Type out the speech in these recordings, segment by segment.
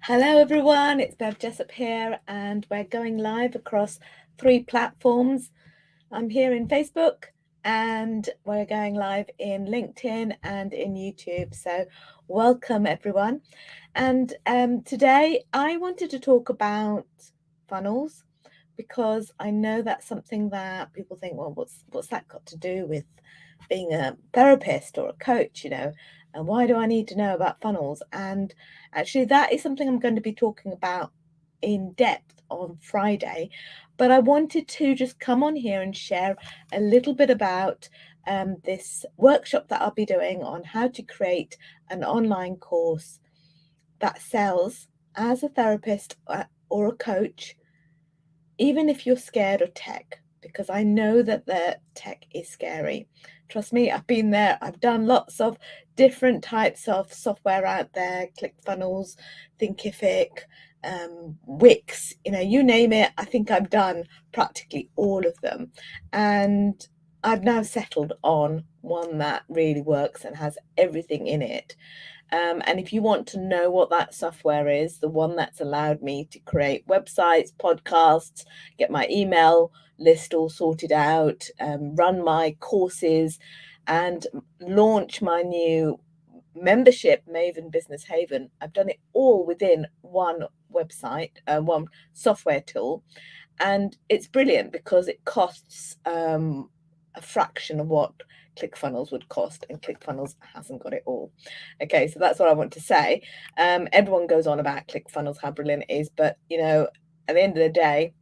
Hello everyone, it's Bev Jessup here and we're going live across 3 platforms. I'm here in Facebook and we're going live in LinkedIn and in YouTube. So welcome everyone. And today I wanted to talk about funnels because I know that's something that people think, well, what's that got to do with being a therapist or a coach, and why do I need to know about funnels? And actually, that is something I'm going to be talking about in depth on Friday. But I wanted to just come on here and share a little bit about this workshop that I'll be doing on how to create an online course that sells as a therapist or a coach, even if you're scared of tech, because I know that the tech is scary. Trust me, I've been there. I've done lots of different types of software out there, ClickFunnels, Thinkific, Wix, you name it. I think I've done practically all of them. And I've now settled on one that really works and has everything in it. And if you want to know what that software is, the one that's allowed me to create websites, podcasts, get my email list all sorted out, run my courses, and launch my new membership, Maven Business Haven. I've done it all within one website, one software tool. And it's brilliant because it costs a fraction of what ClickFunnels would cost, and ClickFunnels hasn't got it all. Okay, so that's what I want to say. Everyone goes on about ClickFunnels, how brilliant it is, but at the end of the day,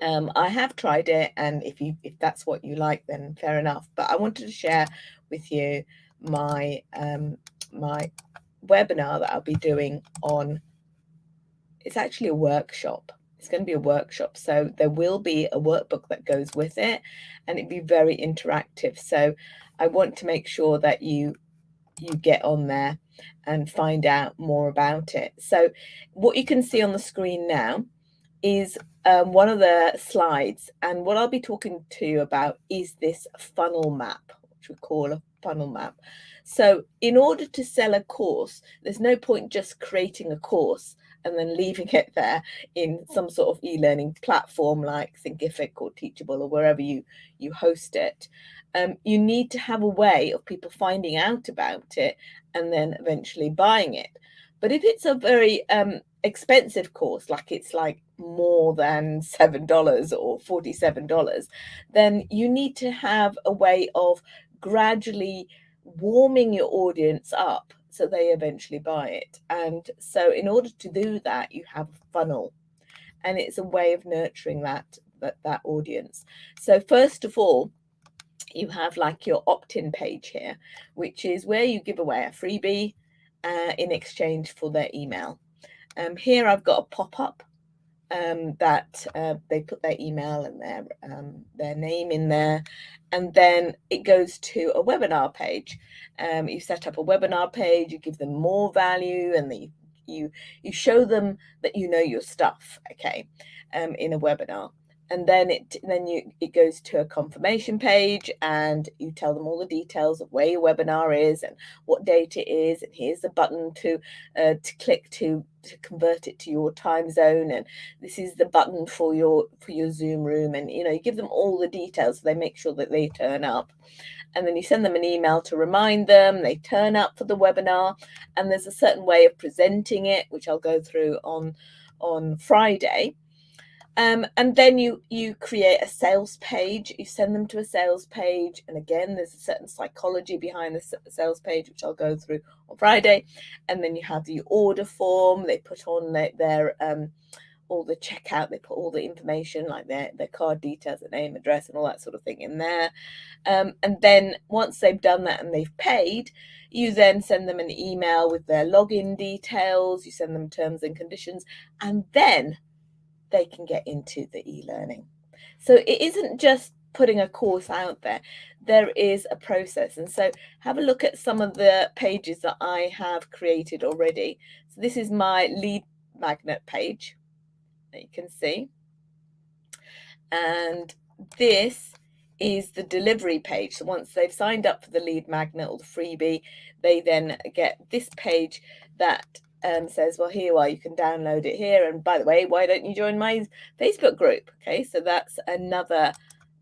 I have tried it, and if that's what you like, then fair enough. But I wanted to share with you my my webinar that I'll be doing on. It's actually a workshop. It's going to be a workshop, so there will be a workbook that goes with it, and it'd be very interactive. So I want to make sure that you get on there and find out more about it. So what you can see on the screen now is one of the slides, and what I'll be talking to you about is this funnel map, which we call a funnel map. So in order to sell a course, there's no point just creating a course and then leaving it there in some sort of e-learning platform like Thinkific or Teachable or wherever you host it. You need to have a way of people finding out about it and then eventually buying it. But if it's a very expensive course, like it's like more than $7 or $47, then you need to have a way of gradually warming your audience up so they eventually buy it. And so in order to do that, you have a funnel, and it's a way of nurturing that audience. So first of all, you have like your opt-in page here, which is where you give away a freebie in exchange for their email. Here I've got a pop-up that they put their email and their name in there, and then it goes to a webinar page. You set up a webinar page, you give them more value, and you show them that you know your stuff, okay, in a webinar. And then it goes to a confirmation page, and you tell them all the details of where your webinar is and what date it is, and here's the button to click to convert it to your time zone, and this is the button for your Zoom room, and you give them all the details so they make sure that they turn up. And then you send them an email to remind them, they turn up for the webinar, and there's a certain way of presenting it, which I'll go through on Friday. And then you create a sales page, you send them to a sales page, and again there's a certain psychology behind the sales page, which I'll go through on Friday. And then you have the order form, they put on their all the checkout, they put all the information like their card details, their name, address, and all that sort of thing in there. And then once they've done that and they've paid, you then send them an email with their login details, you send them terms and conditions, and then they can get into the e-learning. So it isn't just putting a course out there. There is a process. And so have a look at some of the pages that I have created already. So this is my lead magnet page that you can see. And this is the delivery page. So once they've signed up for the lead magnet or the freebie, they then get this page that says, well, here you are, you can download it here. And by the way, why don't you join my Facebook group? Okay, so that's another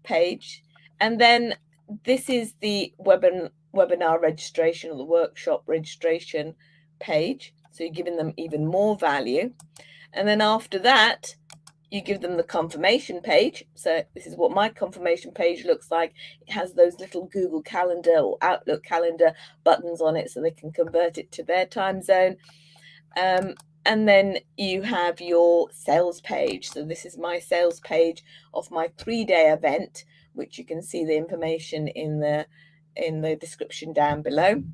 page. And then this is the webinar registration or the workshop registration page. So you're giving them even more value. And then after that, you give them the confirmation page. So this is what my confirmation page looks like. It has those little Google Calendar or Outlook calendar buttons on it so they can convert it to their time zone. And then you have your sales page. So this is my sales page of my 3-day event, which you can see the information in the description down below.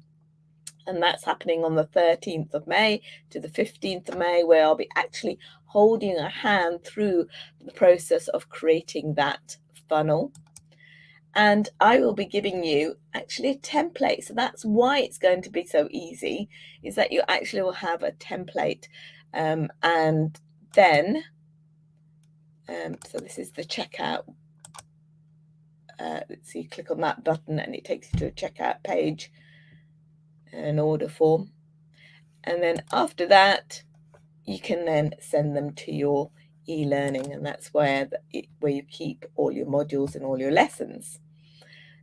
And that's happening on the 13th of May to the 15th of May, where I'll be actually holding a hand through the process of creating that funnel. And I will be giving you actually a template. So that's why it's going to be so easy, is that you actually will have a template. And then, so this is the checkout. Let's see, click on that button and it takes you to a checkout page, an order form. And then after that, you can then send them to your e-learning, and that's where you keep all your modules and all your lessons.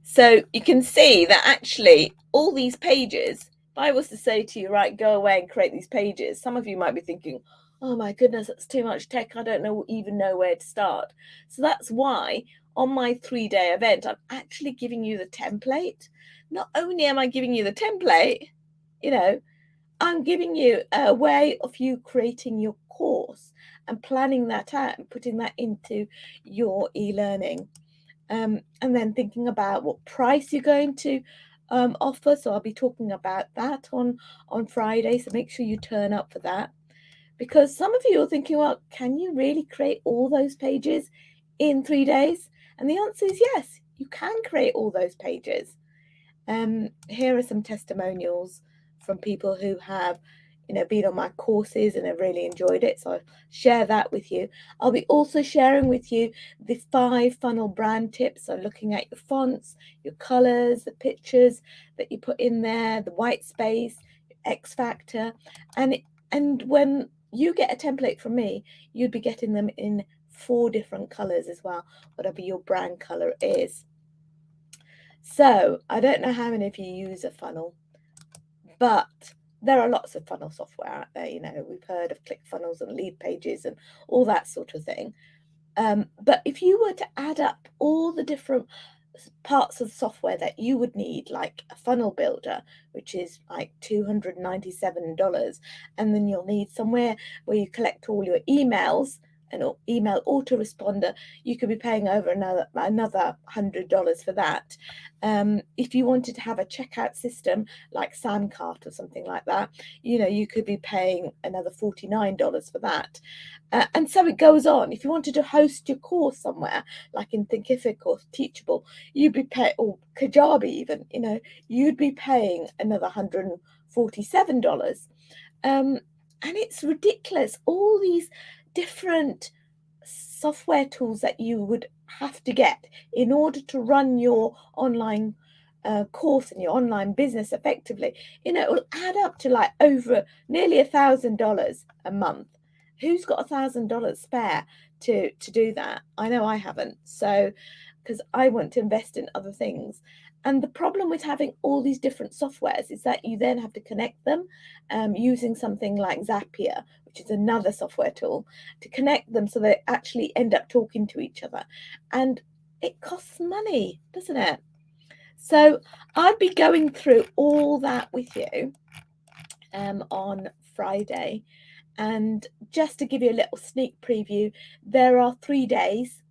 So you can see that actually all these pages, if I was to say to you, right, go away and create these pages, some of you might be thinking, oh my goodness, that's too much tech. I don't even know where to start. So that's why on my 3-day event, I'm actually giving you the template. Not only am I giving you the template, I'm giving you a way of you creating your course and planning that out and putting that into your e-learning. And then thinking about what price you're going to offer. So I'll be talking about that on Friday. So make sure you turn up for that. Because some of you are thinking, well, can you really create all those pages in 3 days? And the answer is yes, you can create all those pages. Here are some testimonials from people who have been on my courses and have really enjoyed it, so I'll share that with you. I'll be also sharing with you the 5 funnel brand tips, so looking at your fonts, your colors, the pictures that you put in there, the white space, X factor, and when you get a template from me, you'd be getting them in 4 different colors as well, whatever your brand color is. So I don't know how many of you use a funnel, but there are lots of funnel software out there. We've heard of ClickFunnels and Lead Pages and all that sort of thing. But if you were to add up all the different parts of software that you would need, like a funnel builder, which is like $297, and then you'll need somewhere where you collect all your emails, an email autoresponder, you could be paying over another $100 for that. If you wanted to have a checkout system like Samcart or something like that, you could be paying another $49 for that. And so it goes on. If you wanted to host your course somewhere, like in Thinkific or Teachable, you'd be paying, or Kajabi even, you'd be paying another $147. And it's ridiculous. All these different software tools that you would have to get in order to run your online course and your online business effectively, it will add up to like over nearly $1,000 a month. Who's got $1,000 spare to do that? I know I haven't. So, because I want to invest in other things. And the problem with having all these different softwares is that you then have to connect them using something like Zapier, which is another software tool, to connect them so they actually end up talking to each other. And it costs money, doesn't it? So I'll be going through all that with you on Friday. And just to give you a little sneak preview, there are 3 days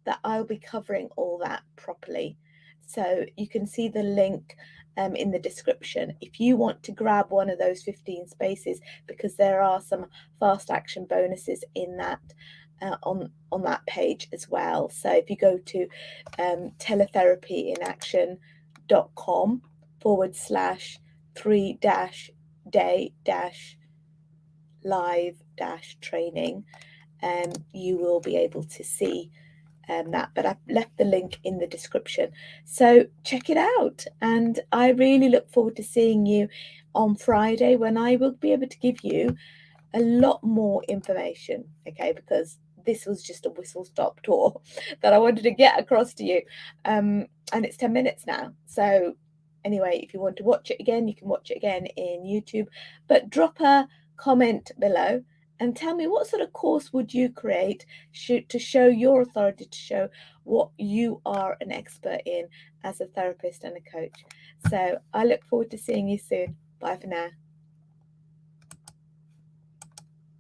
that I'll be covering all that properly. So you can see the link in the description if you want to grab one of those 15 spaces, because there are some fast action bonuses in that on that page as well. So if you go to teletherapyinaction.com/3-day-live-training, you will be able to see that, but I've left the link in the description. So check it out. And I really look forward to seeing you on Friday, when I will be able to give you a lot more information, okay, because this was just a whistle stop tour that I wanted to get across to you. And it's 10 minutes now. So anyway, if you want to watch it again, you can watch it again in YouTube, but drop a comment below and tell me, what sort of course would you create to show your authority, to show what you are an expert in as a therapist and a coach. So I look forward to seeing you soon. Bye for now.